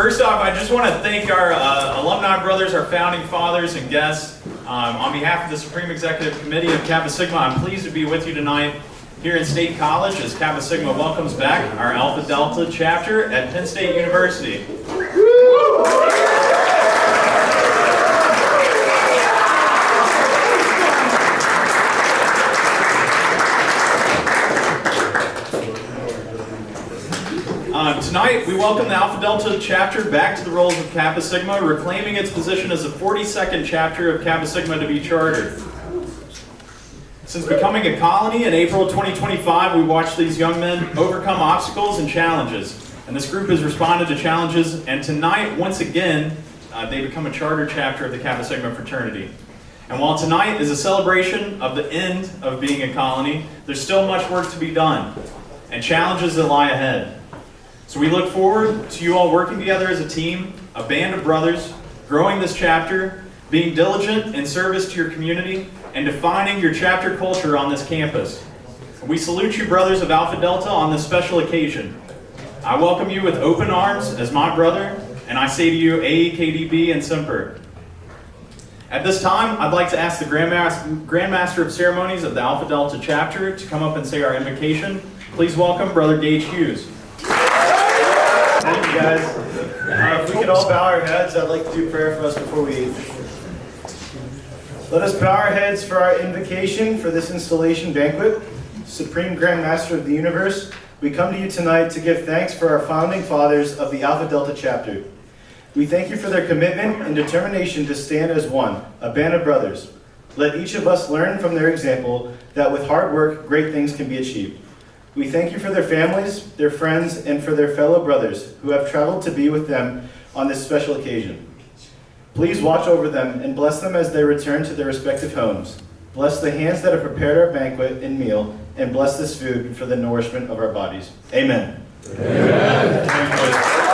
First off, I just want to thank our alumni brothers, our founding fathers and guests. On behalf of the Supreme Executive Committee of Kappa Sigma, I'm pleased to be with you tonight here in State College as Kappa Sigma welcomes back our Alpha Delta chapter at Penn State University. Tonight, we welcome the Alpha Delta chapter back to the rolls of Kappa Sigma, reclaiming its position as the 42nd chapter of Kappa Sigma to be chartered. Since becoming a colony in April 2025, we watched these young men overcome obstacles and challenges. And this group has responded to challenges, and tonight, once again, they become a charter chapter of the Kappa Sigma fraternity. And while tonight is a celebration of the end of being a colony, there's still much work to be done, and challenges that lie ahead. So we look forward to you all working together as a team, a band of brothers, growing this chapter, being diligent in service to your community, and defining your chapter culture on this campus. We salute you, brothers of Alpha Delta, on this special occasion. I welcome you with open arms as my brother, and I say to you, AEKDB and Semper. At this time, I'd like to ask the Grandmaster of Ceremonies of the Alpha Delta chapter to come up and say our invocation. Please welcome Brother Gage Hughes. Thank you, guys. If we could all bow our heads, I'd like to do prayer for us before we eat. Let us bow our heads for our invocation for this installation banquet. Supreme Grand Master of the Universe, we come to you tonight to give thanks for our founding fathers of the Alpha Delta chapter. We thank you for their commitment and determination to stand as one, a band of brothers. Let each of us learn from their example that with hard work, great things can be achieved. We thank you for their families, their friends, and for their fellow brothers who have traveled to be with them on this special occasion. Please watch over them and bless them as they return to their respective homes. Bless the hands that have prepared our banquet and meal, and bless this food for the nourishment of our bodies. Amen. Amen.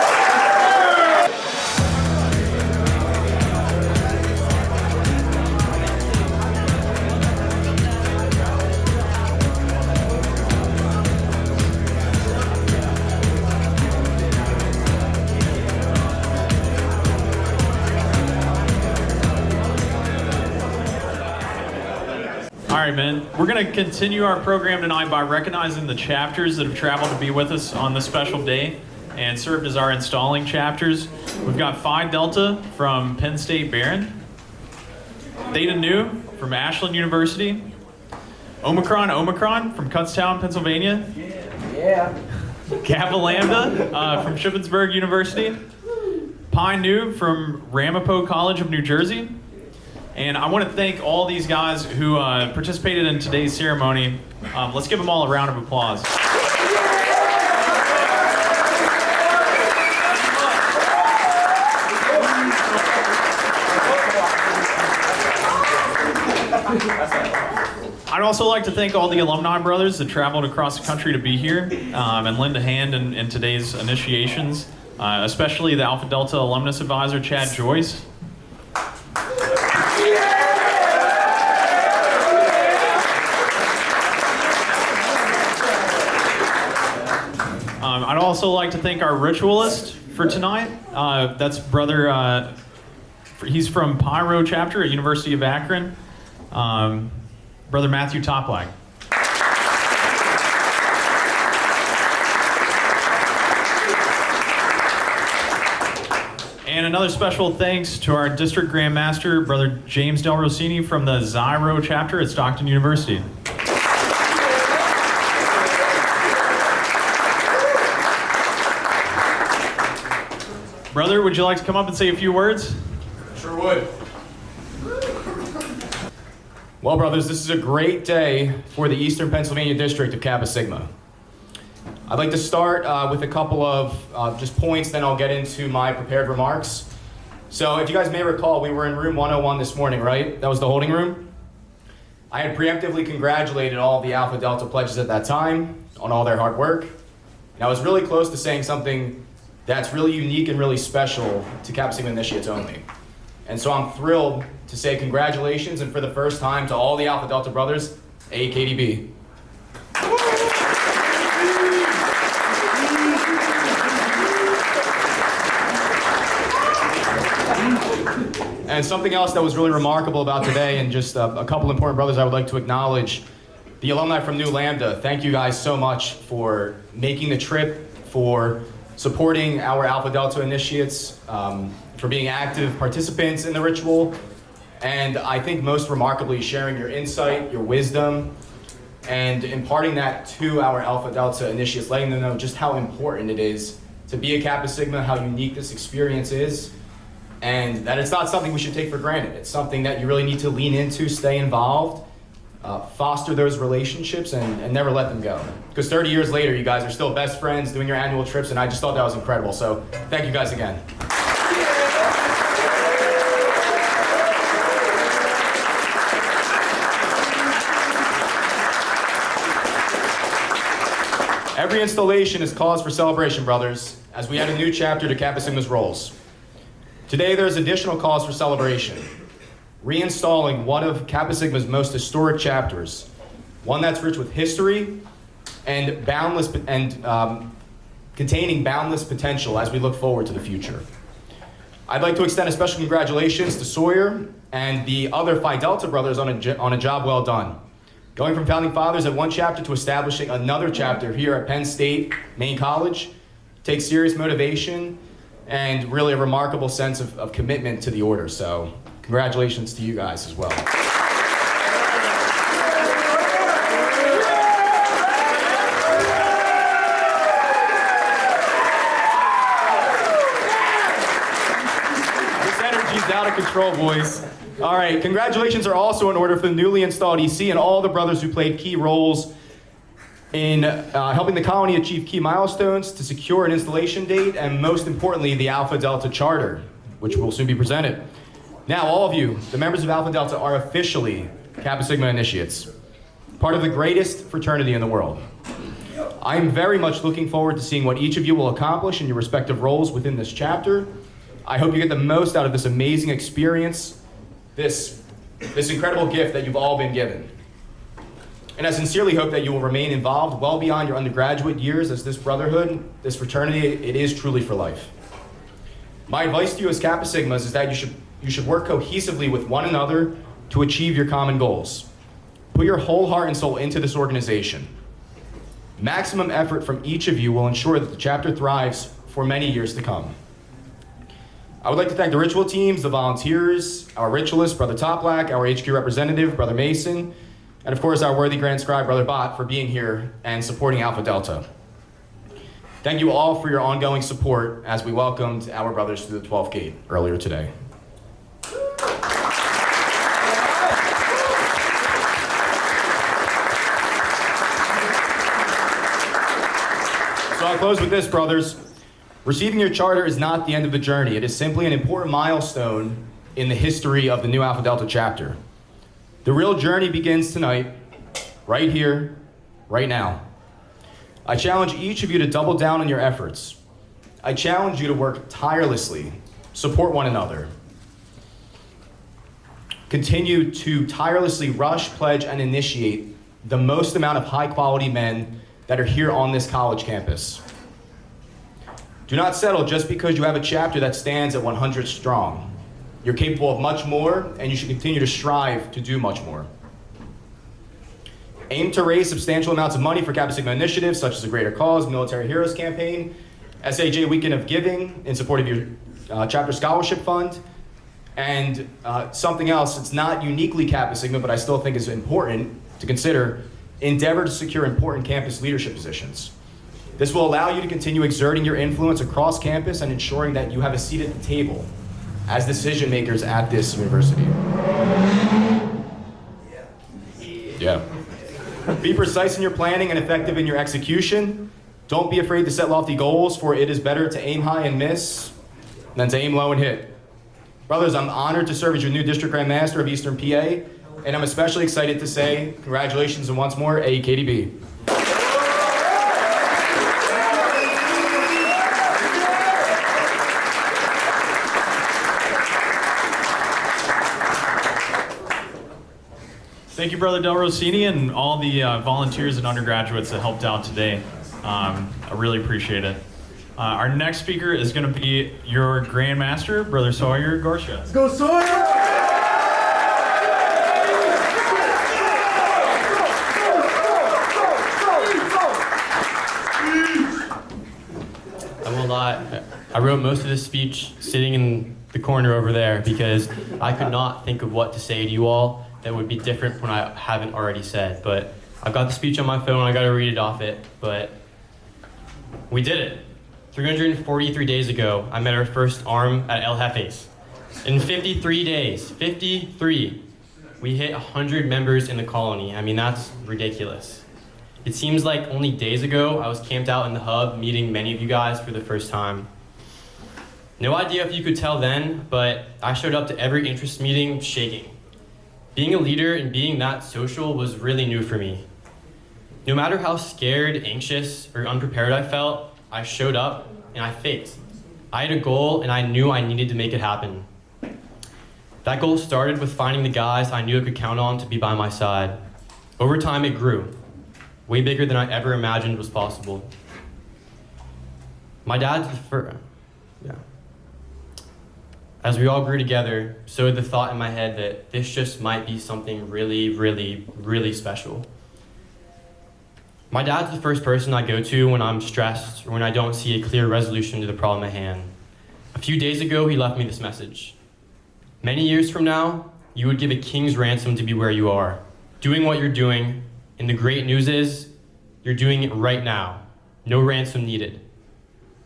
All right, men. We're going to continue our program tonight by recognizing the chapters that have traveled to be with us on this special day and served as our installing chapters. We've got Phi Delta from Penn State Barron, Theta Nu from Ashland University, Omicron from Kutztown, Pennsylvania, Kappa Lambda from Shippensburg University, Pi Nu from Ramapo College of New Jersey. And I want to thank all these guys who participated in today's ceremony. Let's give them all a round of applause. I'd also like to thank all the alumni brothers that traveled across the country to be here and lend a hand in today's initiations, especially the Alpha Delta Alumnus Advisor, Chad Joyce. I'd also like to thank our ritualist for tonight. That's brother, he's from Pyro chapter at University of Akron, Brother Matthew Toplag. And another special thanks to our district Grand Master, Brother James Del Rossini from the Zyro chapter at Stockton University. Brother, would you like to come up and say a few words? Sure would. Well, brothers, this is a great day for the Eastern Pennsylvania District of Kappa Sigma. I'd like to start with a couple of just points, then I'll get into my prepared remarks. So if you guys may recall, we were in room 101 this morning, right? That was the holding room. I had preemptively congratulated all the Alpha Delta pledges at that time on all their hard work. And I was really close to saying something that's really unique and really special to Kappa Sigma initiates only. And so I'm thrilled to say congratulations, and for the first time to all the Alpha Delta brothers, AKDB. And something else that was really remarkable about today, and just a couple important brothers I would like to acknowledge. The alumni from New Lambda, thank you guys so much for making the trip, for supporting our Alpha Delta initiates, for being active participants in the ritual, and I think most remarkably sharing your insight, your wisdom, and imparting that to our Alpha Delta initiates, letting them know just how important it is to be a Kappa Sigma, how unique this experience is, and that it's not something we should take for granted. It's something that you really need to lean into, stay involved, foster those relationships, and never let them go. Because 30 years later, you guys are still best friends doing your annual trips, and I just thought that was incredible. So thank you guys again. Every installation is cause for celebration, brothers, as we add a new chapter to Kappa Sigma's roles. Today, there's additional cause for celebration. Reinstalling one of Kappa Sigma's most historic chapters, one that's rich with history and containing boundless potential as we look forward to the future. I'd like to extend a special congratulations to Sawyer and the other Phi Delta brothers on a job well done. Going from founding fathers at one chapter to establishing another chapter here at Penn State, Main College, takes serious motivation and really a remarkable sense of commitment to the order. So congratulations to you guys as well. This energy's out of control, boys. All right, congratulations are also in order for the newly installed EC and all the brothers who played key roles in helping the colony achieve key milestones to secure an installation date, and most importantly, the Alpha Delta Charter, which will soon be presented. Now, all of you, the members of Alpha Delta, are officially Kappa Sigma initiates, part of the greatest fraternity in the world. I am very much looking forward to seeing what each of you will accomplish in your respective roles within this chapter. I hope you get the most out of this amazing experience, this incredible gift that you've all been given. And I sincerely hope that you will remain involved well beyond your undergraduate years, as this brotherhood, this fraternity, it is truly for life. My advice to you as Kappa Sigmas is that you should work cohesively with one another to achieve your common goals. Put your whole heart and soul into this organization. Maximum effort from each of you will ensure that the chapter thrives for many years to come. I would like to thank the ritual teams, the volunteers, our ritualist, Brother Toplak, our HQ representative, Brother Mason, and of course our worthy Grand Scribe, Brother Bott, for being here and supporting Alpha Delta. Thank you all for your ongoing support as we welcomed our brothers through the 12th gate earlier today. So I'll close with this, brothers. Receiving your charter is not the end of the journey. It is simply an important milestone in the history of the new Alpha Delta chapter. The real journey begins tonight, right here, right now. I challenge each of you to double down on your efforts. I challenge you to work tirelessly, support one another. Continue to tirelessly rush, pledge, and initiate the most amount of high-quality men that are here on this college campus. Do not settle just because you have a chapter that stands at 100 strong. You're capable of much more, and you should continue to strive to do much more. Aim to raise substantial amounts of money for Kappa Sigma initiatives such as the Greater Cause, Military Heroes Campaign, SAJ Weekend of Giving in support of your chapter scholarship fund, and something else, it's not uniquely Kappa Sigma, but I still think is important to consider, endeavor to secure important campus leadership positions. This will allow you to continue exerting your influence across campus and ensuring that you have a seat at the table as decision makers at this university. Yeah. Be precise in your planning and effective in your execution. Don't be afraid to set lofty goals, for it is better to aim high and miss than to aim low and hit. Brothers, I'm honored to serve as your new District Grand Master of Eastern PA, and I'm especially excited to say congratulations and once more, AKDB. Thank you, Brother Del Rossini, and all the volunteers and undergraduates that helped out today. I really appreciate it. Our next speaker is going to be your Grand Master, Brother Sawyer Gorsha. Let's go, Sawyer! whole lot. I wrote most of this speech sitting in the corner over there because I could not think of what to say to you all that would be different from what I haven't already said. But I've got the speech on my phone, I gotta read it off it, but we did it. 343 days ago, I met our first arm at El Jefe's. In 53 days, 53, we hit 100 members in the colony. I mean, that's ridiculous. It seems like only days ago, I was camped out in the hub meeting many of you guys for the first time. No idea if you could tell then, but I showed up to every interest meeting shaking. Being a leader and being that social was really new for me. No matter how scared, anxious, or unprepared I felt, I showed up and I faked. I had a goal and I knew I needed to make it happen. That goal started with finding the guys I knew I could count on to be by my side. Over time it grew, way bigger than I ever imagined was possible. My dad's the first, As we all grew together, so did the thought in my head that this just might be something really, really, really special. My dad's the first person I go to when I'm stressed or when I don't see a clear resolution to the problem at hand. A few days ago, he left me this message. Many years from now, you would give a king's ransom to be where you are, doing what you're doing, and the great news is, you're doing it right now. No ransom needed.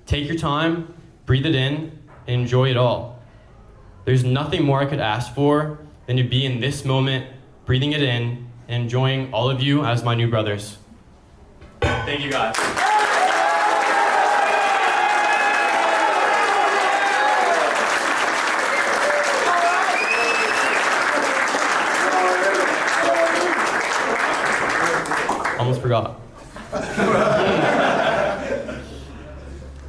Take your time, breathe it in, and enjoy it all. There's nothing more I could ask for than to be in this moment, breathing it in, and enjoying all of you as my new brothers. Thank you guys. Almost forgot.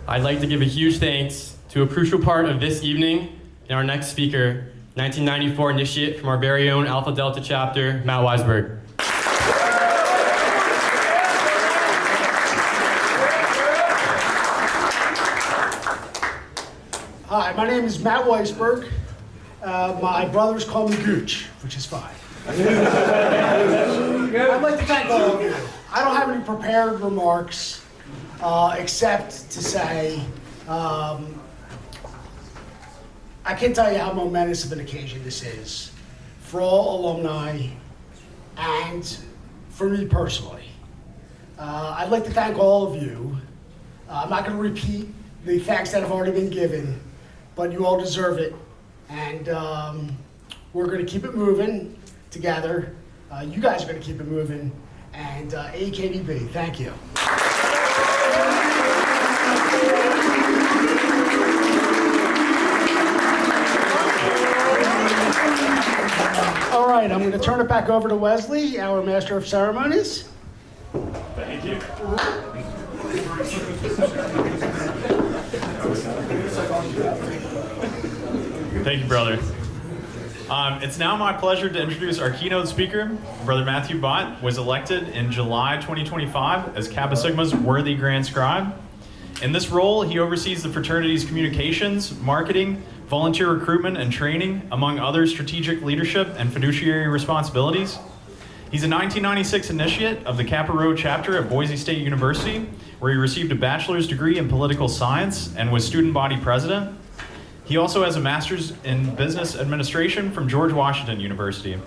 I'd like to give a huge thanks to a crucial part of this evening and our next speaker, 1994 initiate from our very own Alpha Delta chapter, Matt Weisberg. Hi, my name is Matt Weisberg. My brothers call me Gooch, which is fine. I'd like to thank all of you. I don't have any prepared remarks, except to say, I can't tell you how momentous of an occasion this is for all alumni and for me personally. I'd like to thank all of you. I'm not going to repeat the thanks that have already been given, but you all deserve it. And we're going to keep it moving together. You guys are going to keep it moving. And AKDB, thank you. All right, I'm going to turn it back over to Wesley, our Master of Ceremonies. Thank you. Thank you, brother. It's now my pleasure to introduce our keynote speaker. Brother Matthew Bott was elected in July 2025 as Kappa Sigma's Worthy Grand Scribe. In this role, he oversees the fraternity's communications, marketing, volunteer recruitment and training, among other strategic leadership and fiduciary responsibilities. He's a 1996 initiate of the Kappa Rho chapter at Boise State University, where he received a bachelor's degree in political science and was student body president. He also has a master's in business administration from George Washington University.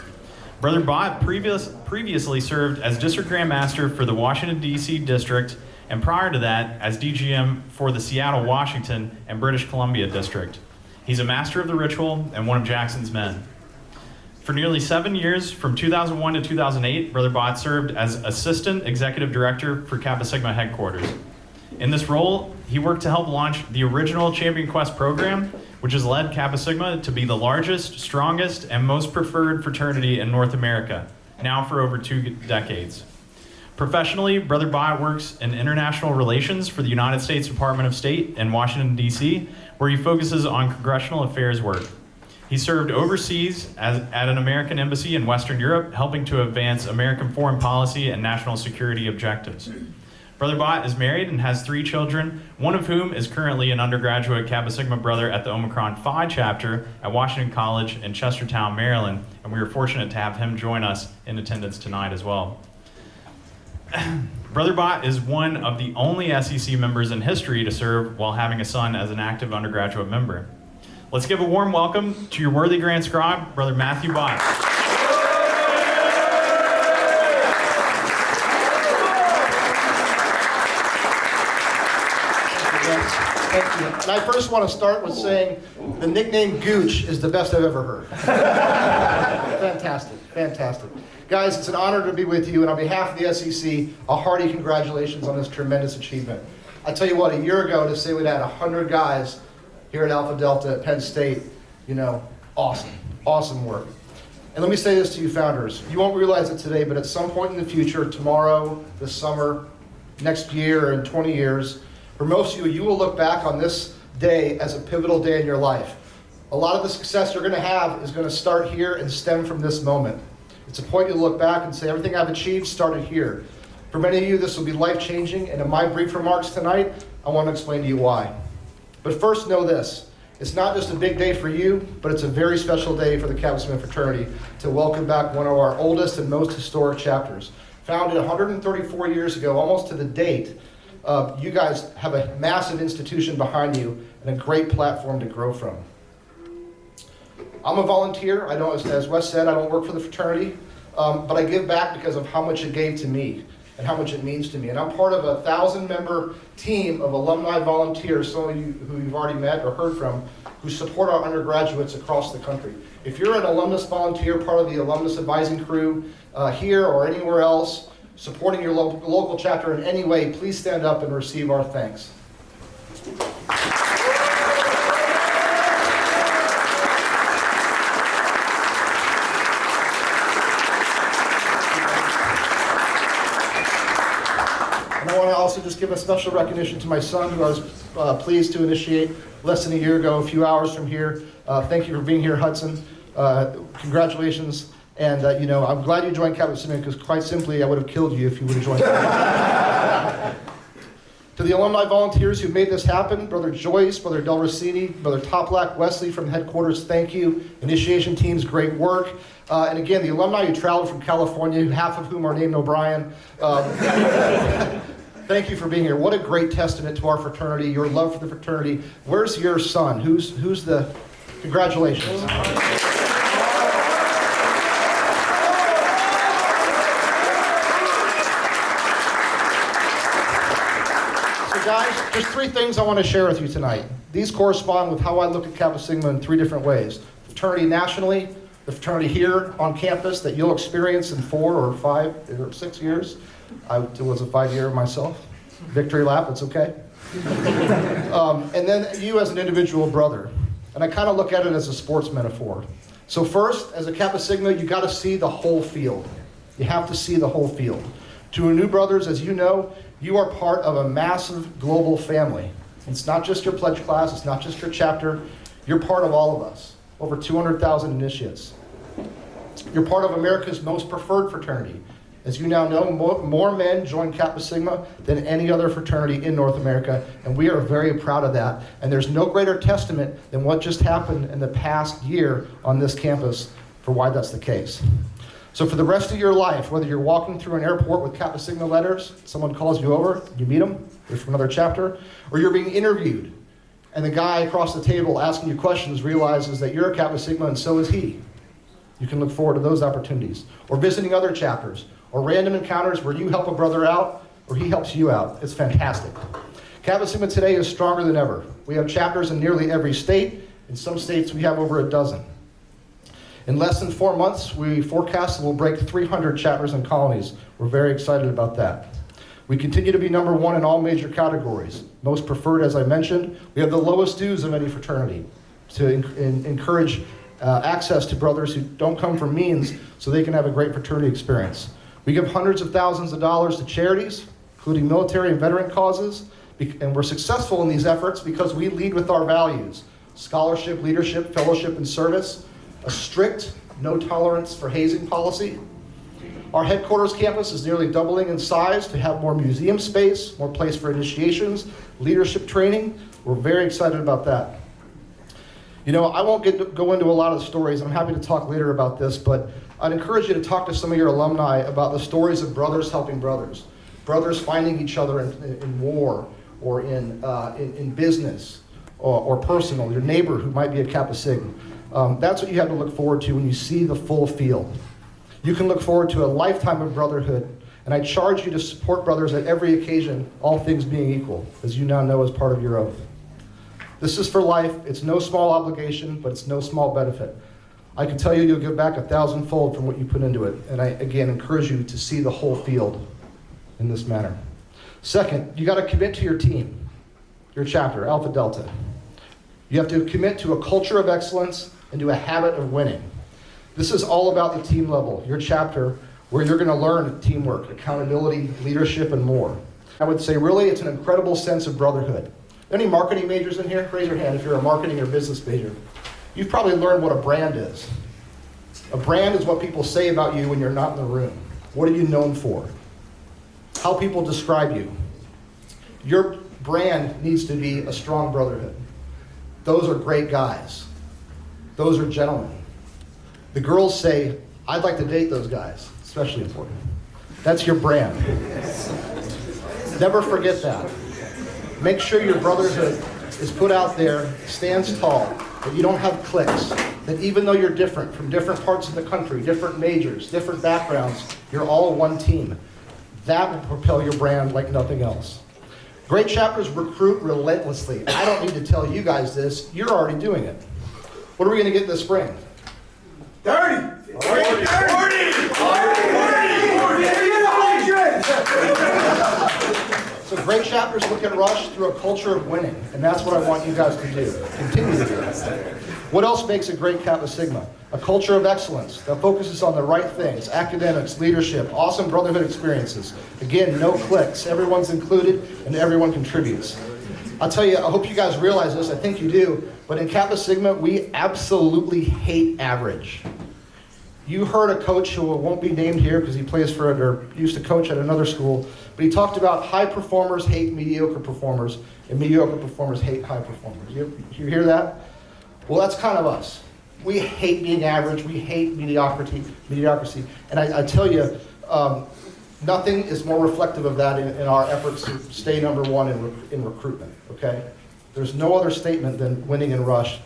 Brother Bott previously served as District Grand Master for the Washington, D.C. District, and prior to that, as DGM for the Seattle, Washington, and British Columbia District. He's a master of the ritual and one of Jackson's men. For nearly 7 years, from 2001 to 2008, Brother Bott served as Assistant Executive Director for Kappa Sigma headquarters. In this role, he worked to help launch the original Champion Quest program, which has led Kappa Sigma to be the largest, strongest, and most preferred fraternity in North America, now for over 2 decades. Professionally, Brother Bott works in international relations for the United States Department of State in Washington, D.C., where he focuses on congressional affairs work. He served overseas at an American embassy in Western Europe, helping to advance American foreign policy and national security objectives. Brother Bott is married and has 3 children, one of whom is currently an undergraduate Kappa Sigma brother at the Omicron Phi chapter at Washington College in Chestertown, Maryland, and we are fortunate to have him join us in attendance tonight as well. Brother Bott is one of the only SEC members in history to serve while having a son as an active undergraduate member. Let's give a warm welcome to your worthy Grand Scribe, Brother Matthew Bott. Thank you. And I first want to start with saying the nickname Gooch is the best I've ever heard. Fantastic, fantastic. Guys, it's an honor to be with you, and on behalf of the SEC, a hearty congratulations on this tremendous achievement. I tell you what, a year ago, to say we'd had 100 guys here at Alpha Delta at Penn State, awesome, awesome work. And let me say this to you founders, you won't realize it today, but at some point in the future, tomorrow, this summer, next year, or in 20 years, for most of you, you will look back on this day as a pivotal day in your life. A lot of the success you're going to have is going to start here and stem from this moment. It's a point you'll look back and say, everything I've achieved started here. For many of you, this will be life-changing, and in my brief remarks tonight, I want to explain to you why. But first, know this. It's not just a big day for you, but it's a very special day for the Kappa Sigma fraternity to welcome back one of our oldest and most historic chapters. Founded 134 years ago, almost to the date, you guys have a massive institution behind you and a great platform to grow from. I'm a volunteer. I don't, as Wes said, I don't work for the fraternity, but I give back because of how much it gave to me and how much it means to me. And I'm part of a 1,000-member team of alumni volunteers, some of you who you've already met or heard from, who support our undergraduates across the country. If you're an alumnus volunteer, part of the alumnus advising crew here or anywhere else, supporting your local chapter in any way, please stand up and receive our thanks. And I want to also just give a special recognition to my son, who I was pleased to initiate less than a year ago, a few hours from here. Thank you for being here, Hudson. Congratulations. And, I'm glad you joined Kappa Sigma, because quite simply, I would have killed you if you would have joined. To the alumni volunteers who made this happen, Brother Joyce, Brother Del Rossini, Brother Toplack, Wesley from headquarters, thank you. Initiation teams, great work. And again, the alumni who traveled from California, half of whom are named O'Brien, thank you for being here. What a great testament to our fraternity, your love for the fraternity. Where's your son? Who's the, congratulations. Guys, there's three things I want to share with you tonight. These correspond with how I look at Kappa Sigma in three different ways. The fraternity nationally, the fraternity here on campus that you'll experience in 4 or 5 or 6 years. I was a 5-year myself. Victory lap, it's okay. And then you as an individual brother. And I kind of look at it as a sports metaphor. So first, as a Kappa Sigma, you got to see the whole field. You have to see the whole field. To our new brothers, as you know, you are part of a massive global family. It's not just your pledge class, it's not just your chapter, you're part of all of us. Over 200,000 initiates. You're part of America's most preferred fraternity. As you now know, more men join Kappa Sigma than any other fraternity in North America, and we are very proud of that. And there's no greater testament than what just happened in the past year on this campus for why that's the case. So for the rest of your life, whether you're walking through an airport with Kappa Sigma letters, someone calls you over, you meet them, they're from another chapter, or you're being interviewed, and the guy across the table asking you questions realizes that you're a Kappa Sigma and so is he. You can look forward to those opportunities. Or visiting other chapters, or random encounters where you help a brother out, or he helps you out. It's fantastic. Kappa Sigma today is stronger than ever. We have chapters in nearly every state. In some states, we have over a dozen. In less than 4 months, we forecast that we'll break 300 chapters and colonies. We're very excited about that. We continue to be number 1 in all major categories. Most preferred, as I mentioned. We have the lowest dues of any fraternity to encourage access to brothers who don't come from means so they can have a great fraternity experience. We give hundreds of thousands of dollars to charities, including military and veteran causes, and we're successful in these efforts because we lead with our values: scholarship, leadership, fellowship, and service, a strict no tolerance for hazing policy. Our headquarters campus is nearly doubling in size to have more museum space, more place for initiations, leadership training. We're very excited about that. I won't go into a lot of stories. I'm happy to talk later about this, but I'd encourage you to talk to some of your alumni about the stories of brothers helping brothers. brothers finding each other in war or in business or personal, your neighbor who might be a Kappa Sigma. That's what you have to look forward to when you see the full field. You can look forward to a lifetime of brotherhood, and I charge you to support brothers at every occasion, all things being equal, as you now know as part of your oath. This is for life. It's no small obligation, but it's no small benefit. I can tell you you'll give back 1,000-fold from what you put into it, and I, again, encourage you to see the whole field in this manner. Second, you got to commit to your team, your chapter, Alpha Delta. You have to commit to a culture of excellence and to a habit of winning. This is all about the team level, your chapter, where you're going to learn teamwork, accountability, leadership, and more. I would say really it's an incredible sense of brotherhood. Any marketing majors in here? Raise your hand if you're a marketing or business major. You've probably learned what a brand is. A brand is what people say about you when you're not in the room. What are you known for? How people describe you. Your brand needs to be a strong brotherhood. Those are great guys. Those are gentlemen. The girls say, I'd like to date those guys. Especially important. That's your brand. Never forget that. Make sure your brotherhood is put out there, stands tall, that you don't have cliques, that even though you're different from different parts of the country, different majors, different backgrounds, you're all one team. That will propel your brand like nothing else. Great chapters recruit relentlessly. I don't need to tell you guys this. You're already doing it. What are we going to get this spring? 30! 40! So great chapters look at Rush through a culture of winning, and that's what I want you guys to do. Continue to do that. What else makes a great Kappa Sigma? A culture of excellence that focuses on the right things, academics, leadership, awesome brotherhood experiences. Again, no cliques. Everyone's included and everyone contributes. I'll tell you, I hope you guys realize this, I think you do, but in Kappa Sigma, we absolutely hate average. You heard a coach who won't be named here because he plays for or used to coach at another school, but he talked about high performers hate mediocre performers, and mediocre performers hate high performers. You hear that? Well, that's kind of us. We hate being average. We hate mediocrity. And I tell you, nothing is more reflective of that in our efforts to stay number one in recruitment, okay? There's no other statement than winning in Rush,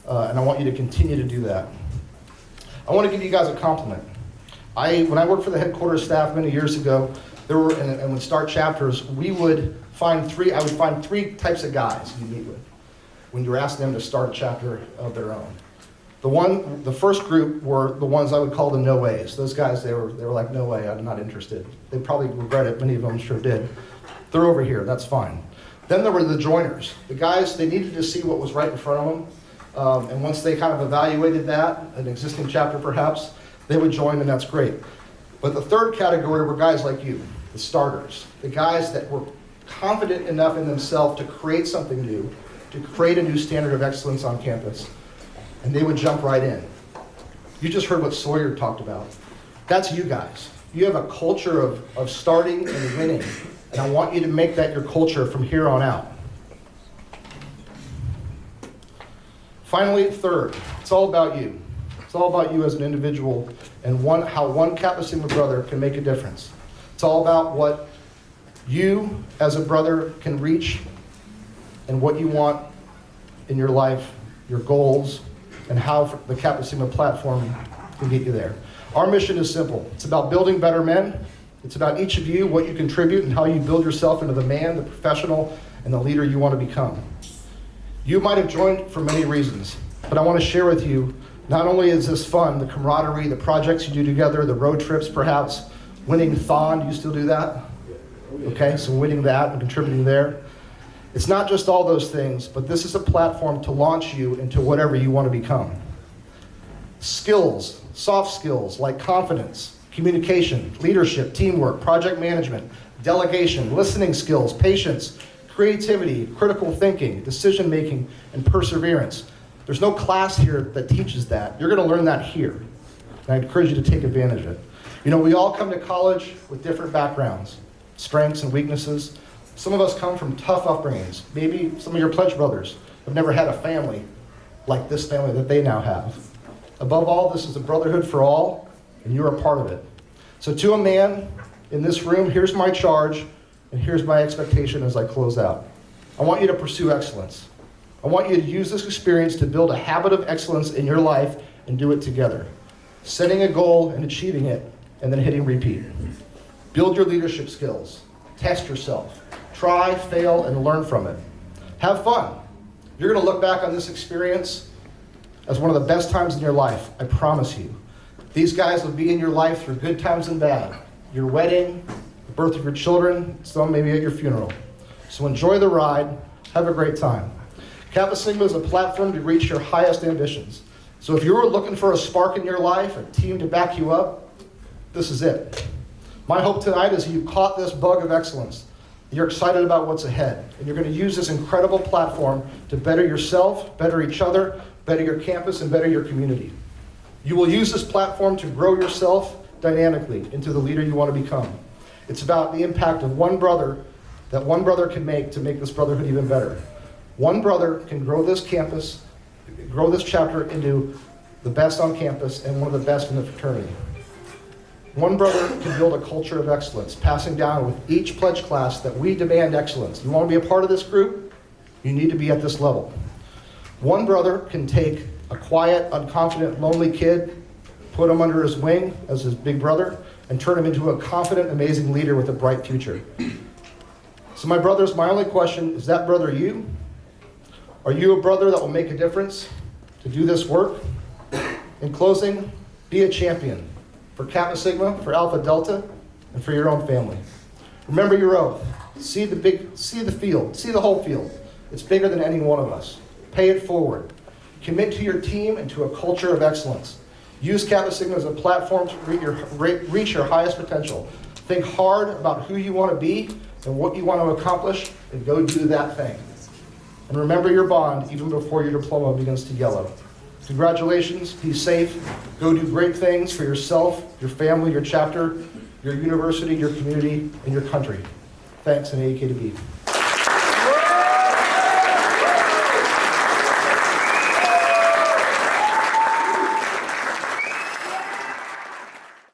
and I want you to continue to do that. I want to give you guys a compliment. When I worked for the headquarters staff many years ago, and would start chapters, I would find three types of guys you meet with when you were asking them to start a chapter of their own. The first group were the ones I would call the no ways. Those guys, they were like, no way, I'm not interested. They probably regret it, many of them sure did. They're over here, that's fine. Then there were the joiners. The guys, they needed to see what was right in front of them. And once they kind of evaluated that, an existing chapter perhaps, they would join, and that's great. But the third category were guys like you, the starters, the guys that were confident enough in themselves to create something new, to create a new standard of excellence on campus, and they would jump right in. You just heard what Sawyer talked about. That's you guys. You have a culture of starting and winning, and I want you to make that your culture from here on out. Finally, third, it's all about you. It's all about you as an individual and how one Kappa Sigma brother can make a difference. It's all about what you as a brother can reach and what you want in your life, your goals, and how the Kappa Sigma platform can get you there. Our mission is simple. It's about building better men. It's about each of you, what you contribute, and how you build yourself into the man, the professional, and the leader you want to become. You might have joined for many reasons, but I want to share with you, not only is this fun, the camaraderie, the projects you do together, the road trips perhaps, winning Thon, do you still do that? Okay, so winning that and contributing there. It's not just all those things, but this is a platform to launch you into whatever you want to become. Skills, soft skills like confidence, communication, leadership, teamwork, project management, delegation, listening skills, patience, creativity, critical thinking, decision making, and perseverance. There's no class here that teaches that. You're going to learn that here. And I encourage you to take advantage of it. You know, we all come to college with different backgrounds, strengths and weaknesses. Some of us come from tough upbringings. Maybe some of your pledge brothers have never had a family like this family that they now have. Above all, this is a brotherhood for all, and you're a part of it. So to a man, in this room, here's my charge, and here's my expectation as I close out. I want you to pursue excellence. I want you to use this experience to build a habit of excellence in your life and do it together. Setting a goal and achieving it, and then hitting repeat. Build your leadership skills. Test yourself. Try, fail, and learn from it. Have fun. You're going to look back on this experience as one of the best times in your life, I promise you. These guys will be in your life through good times and bad. Your wedding, the birth of your children, some maybe at your funeral. So enjoy the ride. Have a great time. Kappa Sigma is a platform to reach your highest ambitions. So if you were looking for a spark in your life, a team to back you up, this is it. My hope tonight is you caught this bug of excellence. You're excited about what's ahead, and you're going to use this incredible platform to better yourself, better each other, better your campus, and better your community. You will use this platform to grow yourself dynamically into the leader you want to become. It's about the impact of one brother that one brother can make to make this brotherhood even better. One brother can grow this campus, grow this chapter into the best on campus and one of the best in the fraternity. One brother can build a culture of excellence, passing down with each pledge class that we demand excellence. You want to be a part of this group? You need to be at this level. One brother can take a quiet, unconfident, lonely kid, put him under his wing as his big brother, and turn him into a confident, amazing leader with a bright future. So my brothers, my only question, is that brother you? Are you a brother that will make a difference to do this work? In closing, be a champion for Kappa Sigma, for Alpha Delta, and for your own family. Remember your oath. See the field, see the whole field. It's bigger than any one of us. Pay it forward. Commit to your team and to a culture of excellence. Use Kappa Sigma as a platform to reach your highest potential. Think hard about who you want to be and what you want to accomplish, and go do that thing. And remember your bond even before your diploma begins to yellow. Congratulations, be safe, go do great things for yourself, your family, your chapter, your university, your community, and your country. Thanks, and AEK to be.